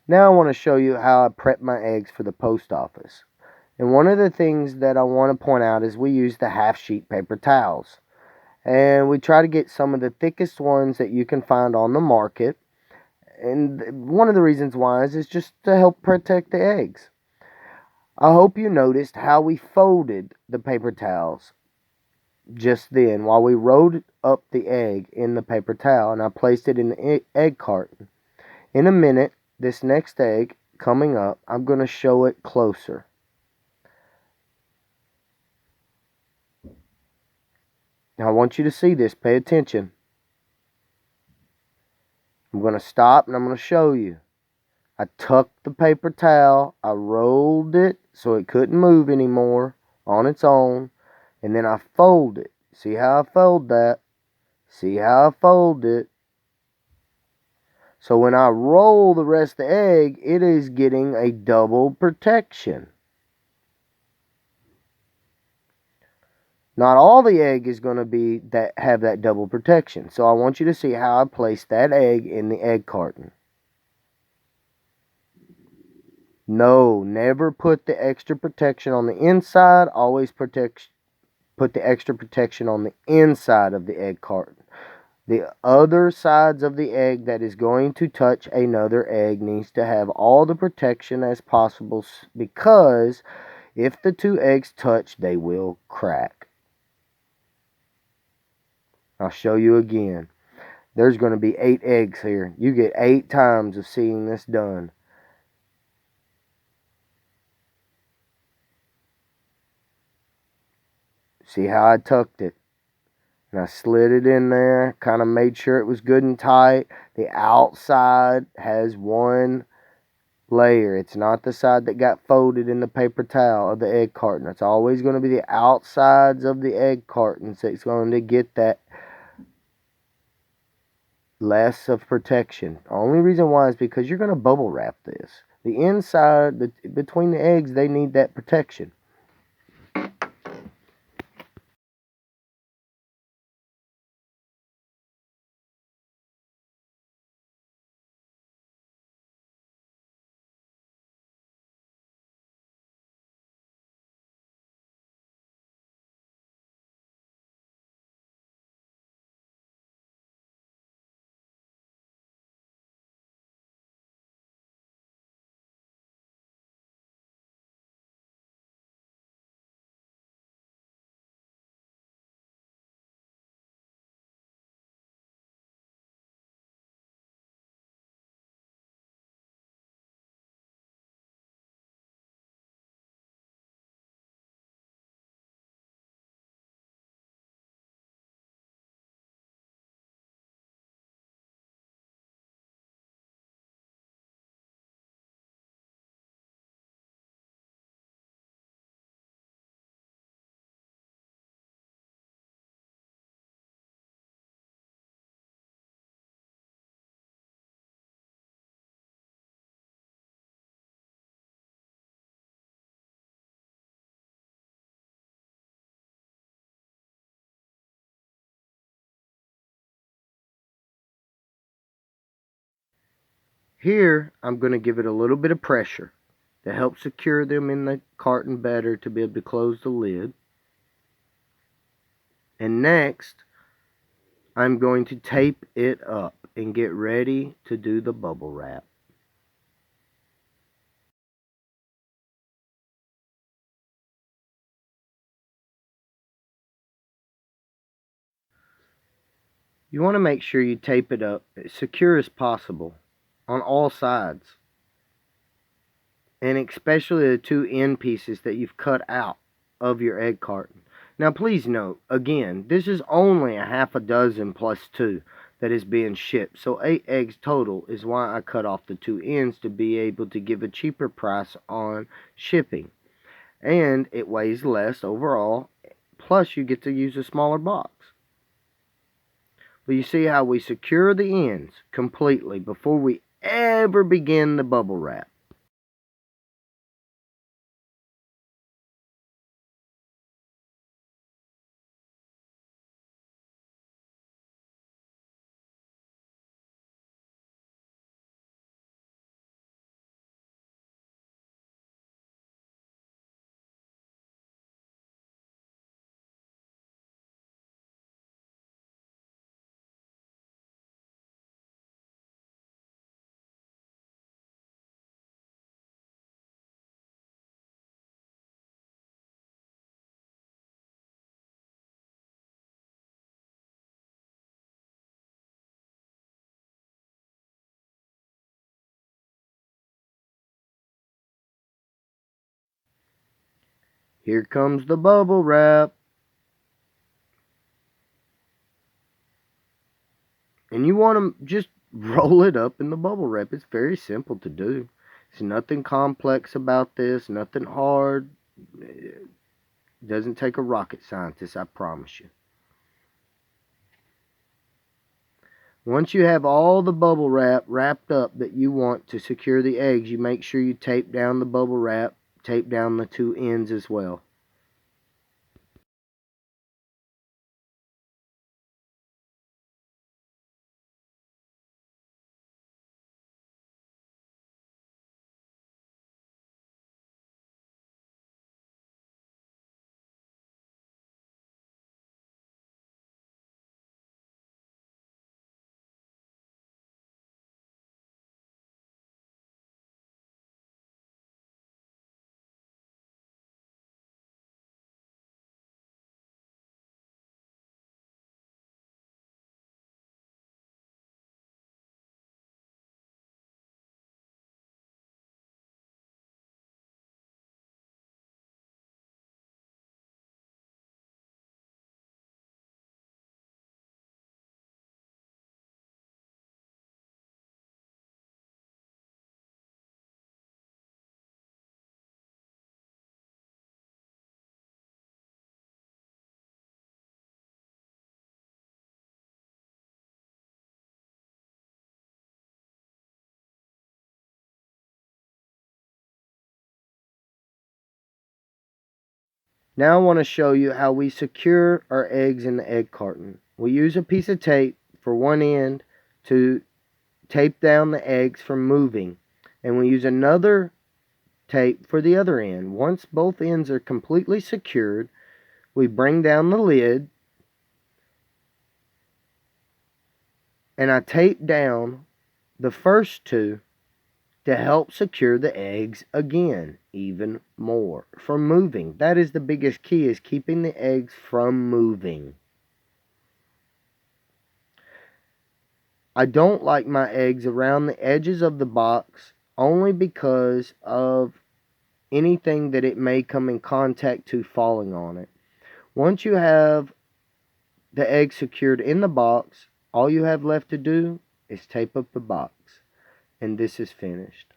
Now I want to show you how I prep my eggs for the post office. And one of the things that I want to point out is we use the half sheet paper towels. And we try to get some of the thickest ones that you can find on the market. And one of the reasons why is just to help protect the eggs. I hope you noticed how we folded the paper towels just then while we rolled up the egg in the paper towel, and I placed it in the egg carton. In a minute, this next egg coming up, I'm going to show it closer. Now I want you to see this. Pay attention. I'm going to stop and I'm going to show you. I tucked the paper towel. I rolled it so it couldn't move anymore on its own. And then I fold it. See how I fold that? See how I fold it? So when I roll the rest of the egg, it is getting a double protection. Not all the egg is going to be have that double protection. So I want you to see how I place that egg in the egg carton. No, never put the extra protection on the inside. Always put the extra protection on the inside of the egg carton. The other sides of the egg that is going to touch another egg needs to have all the protection as possible, because if the two eggs touch, they will crack. I'll show you again. There's going to be 8 eggs here. You get 8 times of seeing this done. See how I tucked it? And I slid it in there, kind of made sure it was good and tight. The outside has one layer. It's not the side that got folded in the paper towel of the egg carton. It's always going to be the outsides of the egg cartons that's going to get that less of protection. The only reason why is because you're going to bubble wrap this. The inside, between the eggs, they need that protection. Here, I'm going to give it a little bit of pressure to help secure them in the carton better to be able to close the lid. And next, I'm going to tape it up and get ready to do the bubble wrap. You want to make sure you tape it up as secure as possible on all sides, and especially the 2 end pieces that you've cut out of your egg carton. Now please note, again, this is only a half a dozen plus 2 that is being shipped, so 8 eggs total is why I cut off the 2 ends to be able to give a cheaper price on shipping. And it weighs less overall, plus you get to use a smaller box. But you see how we secure the ends completely before we ever begin the bubble wrap. Here comes the bubble wrap. And you want to just roll it up in the bubble wrap. It's very simple to do. There's nothing complex about this, nothing hard. It doesn't take a rocket scientist, I promise you. Once you have all the bubble wrap wrapped up that you want to secure the eggs, you make sure you tape down the bubble wrap, tape down the two ends as well. Now I want to show you how we secure our eggs in the egg carton. We use a piece of tape for one end to tape down the eggs from moving, and we use another tape for the other end. Once both ends are completely secured, we bring down the lid, and I tape down the first two to help secure the eggs again even more from moving. That is the biggest key, is keeping the eggs from moving. I don't like my eggs around the edges of the box only because of anything that it may come in contact to falling on it. Once you have the egg secured in the box, all you have left to do is tape up the box, and this is finished.